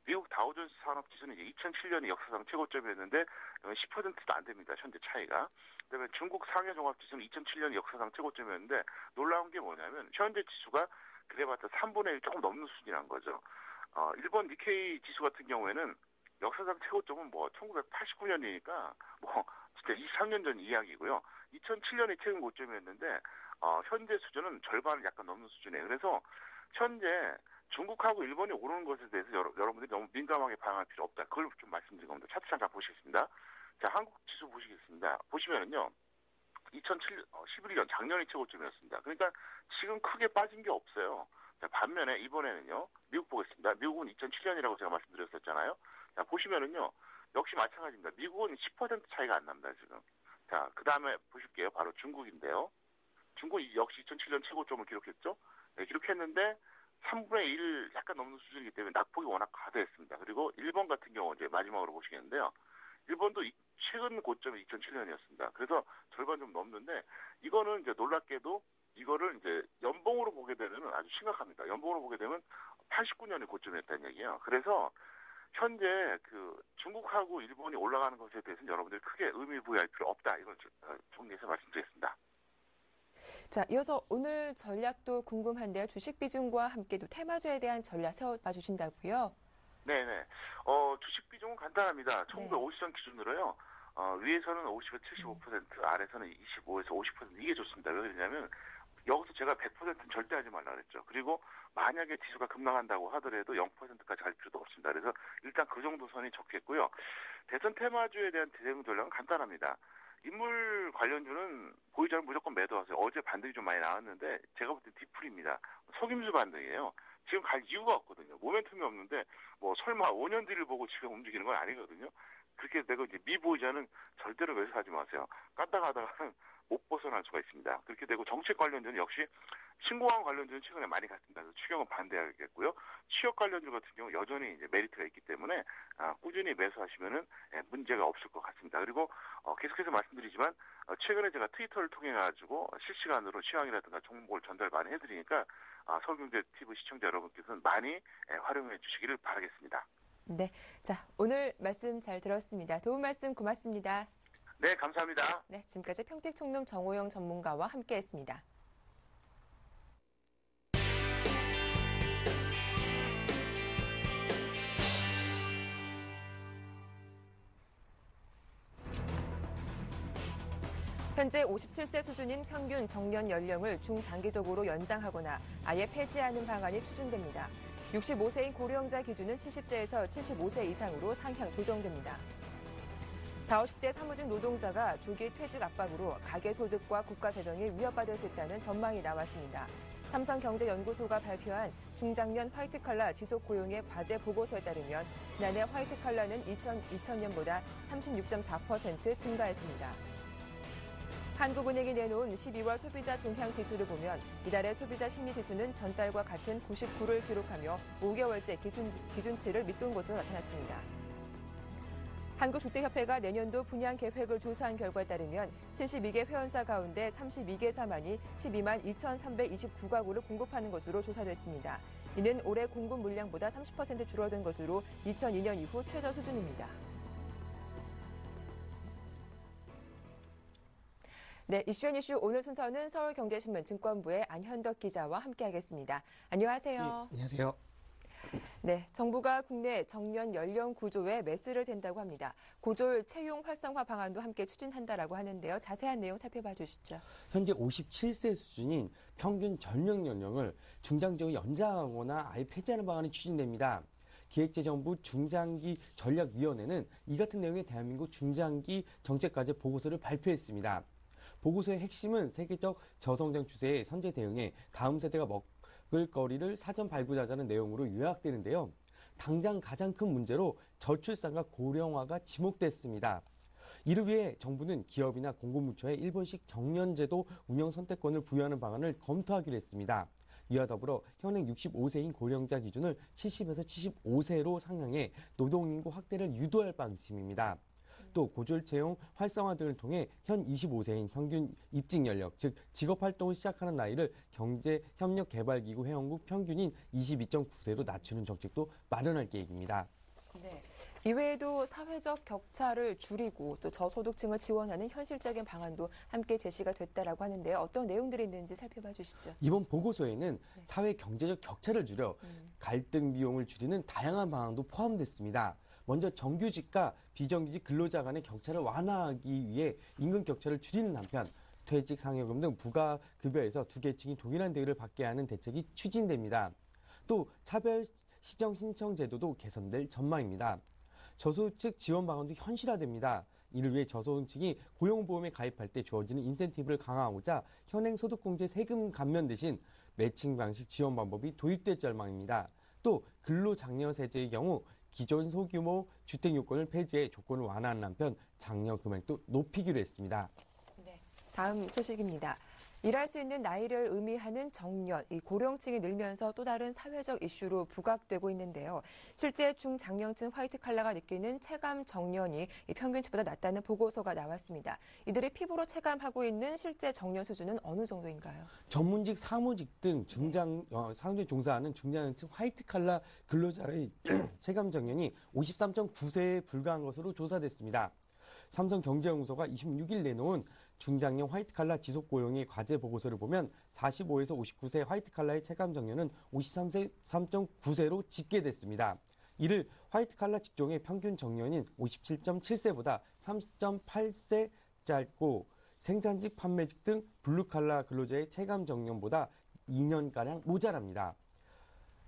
미국 다우존스 산업지수는 이제 2007년이 역사상 최고점이었는데 10%도 안 됩니다. 현재 차이가. 그다음에 중국 상해 종합지수는 2007년 역사상 최고점이었는데 놀라운 게 뭐냐면 현재 지수가 그래봤자 3분의 1 조금 넘는 수준이란 거죠. 일본 니케이 지수 같은 경우에는 역사상 최고점은 뭐 1989년이니까 뭐 진짜 23년 전 이야기고요. 2007년이 최근 고점이었는데 현재 수준은 절반을 약간 넘는 수준이에요. 그래서 현재 중국하고 일본이 오르는 것에 대해서 여러분들이 너무 민감하게 반응할 필요 없다. 그걸 좀 말씀드린 겁니다. 차트 잠깐 보시겠습니다. 자, 한국 지수 보시겠습니다. 보시면은요. 2011년 작년이 최고점이었습니다. 그러니까 지금 크게 빠진 게 없어요. 자, 반면에 이번에는요. 미국 보겠습니다. 미국은 2007년이라고 제가 말씀드렸었잖아요. 자, 보시면은요. 역시 마찬가지입니다. 미국은 10% 차이가 안 납니다, 지금. 자, 그 다음에 보실게요. 바로 중국인데요. 중국이 역시 2007년 최고점을 기록했죠. 네, 기록했는데 3분의 1 약간 넘는 수준이기 때문에 낙폭이 워낙 과다했습니다. 그리고 일본 같은 경우 이제 마지막으로 보시겠는데요. 일본도 최근 고점이 2007년이었습니다. 그래서 절반 좀 넘는데 이거는 이제 놀랍게도 이거를 이제 연봉으로 보게 되면 아주 심각합니다. 연봉으로 보게 되면 89년이 고점이었다는 얘기예요. 그래서 현재 그 중국하고 일본이 올라가는 것에 대해서는 여러분들이 크게 의미 부여할 필요 없다. 이걸 정리해서 말씀드리겠습니다. 자, 이어서 오늘 전략도 궁금한데요. 주식 비중과 함께 또 테마주에 대한 전략 세워봐 주신다고요? 네네. 주식 비중은 간단합니다. 1950년 기준으로요. 위에서는 50에서 75%, 아래서는 25에서 50% 이게 좋습니다. 왜 그러냐면 여기서 제가 100%는 절대 하지 말라 그랬죠. 그리고 만약에 지수가 급락한다고 하더라도 0%까지 갈 필요도 없습니다. 그래서 일단 그 정도 선이 적겠고요. 대선 테마주에 대한 대응 전략은 간단합니다. 인물 관련주는 보이지 않으면 무조건 매도하세요. 어제 반등이 좀 많이 나왔는데 제가 볼 때 뒤풀입니다. 속임수 반등이에요. 지금 갈 이유가 없거든요. 모멘텀이 없는데 뭐 설마 5년 뒤를 보고 지금 움직이는 건 아니거든요. 그렇게 되고 이제 미보이자는 절대로 매수하지 마세요. 깠다가다가는 못 벗어날 수가 있습니다. 그렇게 되고 정책 관련주는 역시 신공항 관련주는 최근에 많이 갔습니다. 그래서 추경은 반대하겠고요. 취업 관련주 같은 경우 여전히 이제 메리트가 있기 때문에 꾸준히 매수하시면은 문제가 없을 것 같습니다. 그리고 계속해서 말씀드리지만 최근에 제가 트위터를 통해 가지고 실시간으로 시황이라든가 정보를 전달 많이 해드리니까 서울경제 TV 시청자 여러분께서는 많이 활용해 주시기를 바라겠습니다. 네, 자 오늘 말씀 잘 들었습니다. 도움 말씀 고맙습니다. 네, 감사합니다. 네, 지금까지 평택총룸 정호영 전문가와 함께했습니다. 현재 57세 수준인 평균 정년 연령을 중장기적으로 연장하거나 아예 폐지하는 방안이 추진됩니다. 65세인 고령자 기준은 70세에서 75세 이상으로 상향 조정됩니다. 40, 50대 사무직 노동자가 조기 퇴직 압박으로 가계소득과 국가재정이 위협받을 수 있다는 전망이 나왔습니다. 삼성경제연구소가 발표한 중장년 화이트칼라 지속고용의 과제 보고서에 따르면 지난해 화이트칼라는 2000년보다 36.4% 증가했습니다. 한국은행이 내놓은 12월 소비자 동향 지수를 보면 이달의 소비자 심리지수는 전달과 같은 99를 기록하며 5개월째 기준치를 밑돈 것으로 나타났습니다. 한국주택협회가 내년도 분양 계획을 조사한 결과에 따르면 72개 회원사 가운데 32개사만이 12만 2,329가구를 공급하는 것으로 조사됐습니다. 이는 올해 공급 물량보다 30% 줄어든 것으로 2002년 이후 최저 수준입니다. 네, 이슈앤이슈 오늘 순서는 서울경제신문 증권부의 안현덕 기자와 함께하겠습니다. 안녕하세요. 네, 안녕하세요. 네, 정부가 국내 정년 연령 구조에 매스를 댄다고 합니다. 고졸 채용 활성화 방안도 함께 추진한다라고 하는데요. 자세한 내용 살펴봐 주시죠. 현재 57세 수준인 평균 전령 연령을 중장기적으로 연장하거나 아예 폐지하는 방안이 추진됩니다. 기획재정부 중장기 전략위원회는 이 같은 내용의 대한민국 중장기 정책과제 보고서를 발표했습니다. 보고서의 핵심은 세계적 저성장 추세의 선제 대응에 다음 세대가 먹을 거리를 사전 발굴하자는 내용으로 요약되는데요. 당장 가장 큰 문제로 저출산과 고령화가 지목됐습니다. 이를 위해 정부는 기업이나 공공부처에 일본식 정년제도 운영 선택권을 부여하는 방안을 검토하기로 했습니다. 이와 더불어 현행 65세인 고령자 기준을 70에서 75세로 상향해 노동인구 확대를 유도할 방침입니다. 또 고졸 채용 활성화 등을 통해 현 25세인 평균 입직 연령, 즉 직업활동을 시작하는 나이를 경제협력개발기구 회원국 평균인 22.9세로 낮추는 정책도 마련할 계획입니다. 네. 이외에도 사회적 격차를 줄이고 또 저소득층을 지원하는 현실적인 방안도 함께 제시가 됐다라고 하는데요. 어떤 내용들이 있는지 살펴봐 주시죠. 이번 보고서에는 사회 경제적 격차를 줄여 갈등 비용을 줄이는 다양한 방안도 포함됐습니다. 먼저 정규직과 비정규직 근로자 간의 격차를 완화하기 위해 임금 격차를 줄이는 한편 퇴직, 상여금 등 부가급여에서 두 계층이 동일한 대우를 받게 하는 대책이 추진됩니다. 또 차별 시정 신청 제도도 개선될 전망입니다. 저소득 지원 방안도 현실화됩니다. 이를 위해 저소득층이 고용보험에 가입할 때 주어지는 인센티브를 강화하고자 현행 소득공제 세금 감면 대신 매칭 방식 지원 방법이 도입될 전망입니다. 또 근로장려세제의 경우 기존 소규모 주택 요건을 폐지해 조건을 완화하는 한편 장려 금액도 높이기로 했습니다. 네, 다음 소식입니다. 일할 수 있는 나이를 의미하는 정년, 이 고령층이 늘면서 또 다른 사회적 이슈로 부각되고 있는데요. 실제 중장년층 화이트 칼라가 느끼는 체감 정년이 평균치보다 낮다는 보고서가 나왔습니다. 이들이 피부로 체감하고 있는 실제 정년 수준은 어느 정도인가요? 전문직, 사무직 등 상업에 종사하는 중장년층 화이트 칼라 근로자의 체감 정년이 53.9세에 불과한 것으로 조사됐습니다. 삼성경제연구소가 26일 내놓은 중장년 화이트칼라 지속고용의 과제 보고서를 보면 45에서 59세 화이트칼라의 체감 정년은 53.9세로 집계됐습니다. 이를 화이트칼라 직종의 평균 정년인 57.7세보다 3.8세 짧고 생산직, 판매직 등 블루칼라 근로자의 체감 정년보다 2년가량 모자랍니다.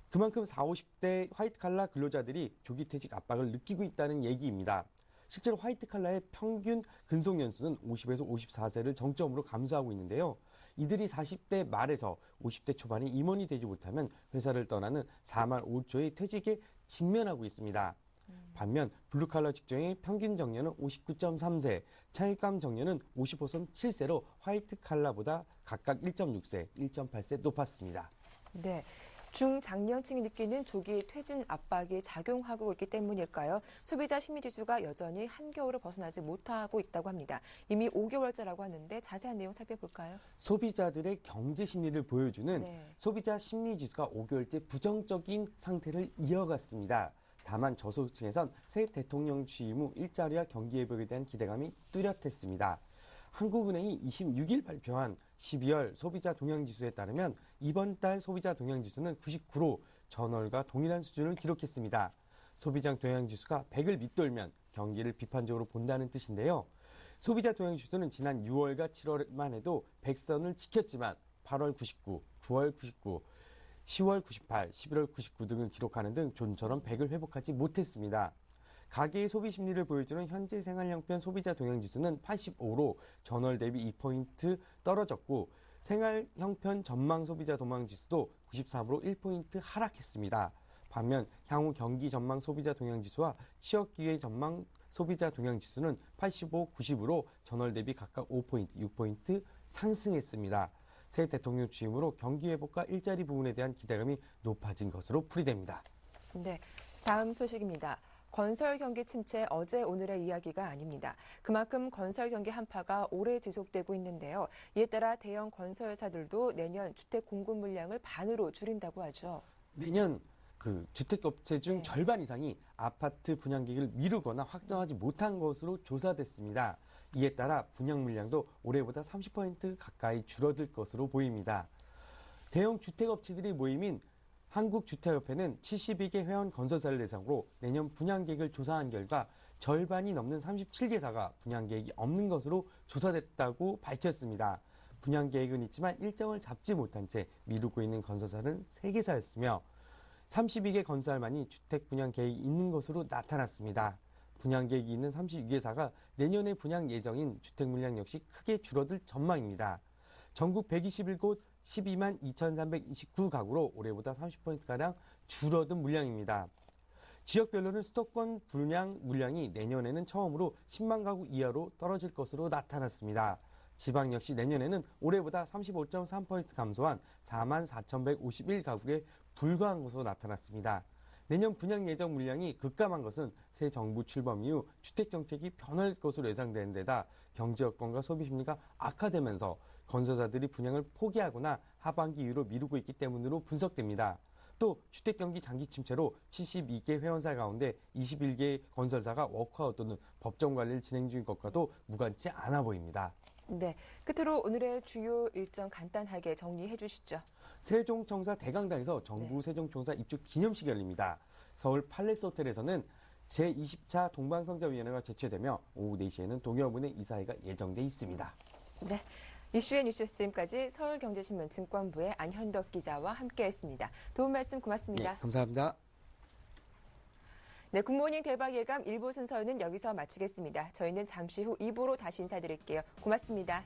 그만큼 40, 50대 화이트칼라 근로자들이 조기퇴직 압박을 느끼고 있다는 얘기입니다. 실제로 화이트칼라의 평균 근속연수는 50에서 54세를 정점으로 감소하고 있는데요. 이들이 40대 말에서 50대 초반에 임원이 되지 못하면 회사를 떠나는 4만 5초의 퇴직에 직면하고 있습니다. 반면 블루칼라 직종의 평균 정년은 59.3세, 체감 정년은 55.7세로 화이트칼라보다 각각 1.6세, 1.8세 높았습니다. 네. 중장년층이 느끼는 조기 퇴진 압박이 작용하고 있기 때문일까요? 소비자 심리지수가 여전히 한겨울을 벗어나지 못하고 있다고 합니다. 이미 5개월째라고 하는데 자세한 내용 살펴볼까요? 소비자들의 경제 심리를 보여주는 소비자 심리지수가 5개월째 부정적인 상태를 이어갔습니다. 다만 저소득층에선 새 대통령 취임 후 일자리와 경기 회복에 대한 기대감이 뚜렷했습니다. 한국은행이 26일 발표한 12월 소비자 동향지수에 따르면 이번 달 소비자 동향지수는 99로 전월과 동일한 수준을 기록했습니다. 소비자 동향지수가 100을 밑돌면 경기를 비판적으로 본다는 뜻인데요. 소비자 동향지수는 지난 6월과 7월만 해도 100선을 지켰지만 8월 99, 9월 99, 10월 98, 11월 99 등을 기록하는 등 좀처럼 100을 회복하지 못했습니다. 가계의 소비 심리를 보여주는 현재 생활 형편 소비자 동향지수는 85로 전월 대비 2포인트 떨어졌고 생활 형편 전망 소비자 동향지수도 93으로 1포인트 하락했습니다. 반면 향후 경기 전망 소비자 동향지수와 취업 기회 전망 소비자 동향지수는 85, 90으로 전월 대비 각각 5포인트, 6포인트 상승했습니다. 새 대통령 취임으로 경기 회복과 일자리 부분에 대한 기대감이 높아진 것으로 풀이됩니다. 네, 다음 소식입니다. 건설 경기 침체 어제 오늘의 이야기가 아닙니다. 그만큼 건설 경기 한파가 오래 지속되고 있는데요. 이에 따라 대형 건설사들도 내년 주택 공급 물량을 반으로 줄인다고 하죠. 내년 주택업체 중 절반 이상이 아파트 분양 계획을 미루거나 확정하지 못한 것으로 조사됐습니다. 이에 따라 분양 물량도 올해보다 30% 가까이 줄어들 것으로 보입니다. 대형 주택업체들이 모임인 한국주택협회는 72개 회원 건설사를 대상으로 내년 분양 계획을 조사한 결과 절반이 넘는 37개사가 분양 계획이 없는 것으로 조사됐다고 밝혔습니다. 분양 계획은 있지만 일정을 잡지 못한 채 미루고 있는 건설사는 3개사였으며 32개 건설만이 주택 분양 계획이 있는 것으로 나타났습니다. 분양 계획이 있는 36회사가 내년에 분양 예정인 주택 물량 역시 크게 줄어들 전망입니다. 전국 121곳 12만 2,329가구로 올해보다 30%가량 줄어든 물량입니다. 지역별로는 수도권 분양 물량이 내년에는 처음으로 10만 가구 이하로 떨어질 것으로 나타났습니다. 지방 역시 내년에는 올해보다 35.3% 감소한 4만 4,151가구에 불과한 것으로 나타났습니다. 내년 분양 예정 물량이 급감한 것은 새 정부 출범 이후 주택정책이 변할 것으로 예상되는 데다 경제 여건과 소비 심리가 악화되면서 건설사들이 분양을 포기하거나 하반기 이후로 미루고 있기 때문으로 분석됩니다. 또 주택경기 장기 침체로 72개 회원사 가운데 21개의 건설사가 워크아웃 또는 법정 관리를 진행 중인 것과도 무관치 않아 보입니다. 네, 끝으로 오늘의 주요 일정 간단하게 정리해 주시죠. 세종청사 대강당에서 정부 세종청사 입주 기념식이 열립니다. 서울 팔레스 호텔에서는 제20차 동방성자위원회가 개최되며 오후 4시에는 동해원의 이사회가 예정돼 있습니다. 네, 이슈의 뉴스 지금까지 서울경제신문 증권부의 안현덕 기자와 함께했습니다. 도움 말씀 고맙습니다. 네, 감사합니다. 네, 굿모닝 대박 예감 1부 순서는 여기서 마치겠습니다. 저희는 잠시 후 2부로 다시 인사드릴게요. 고맙습니다.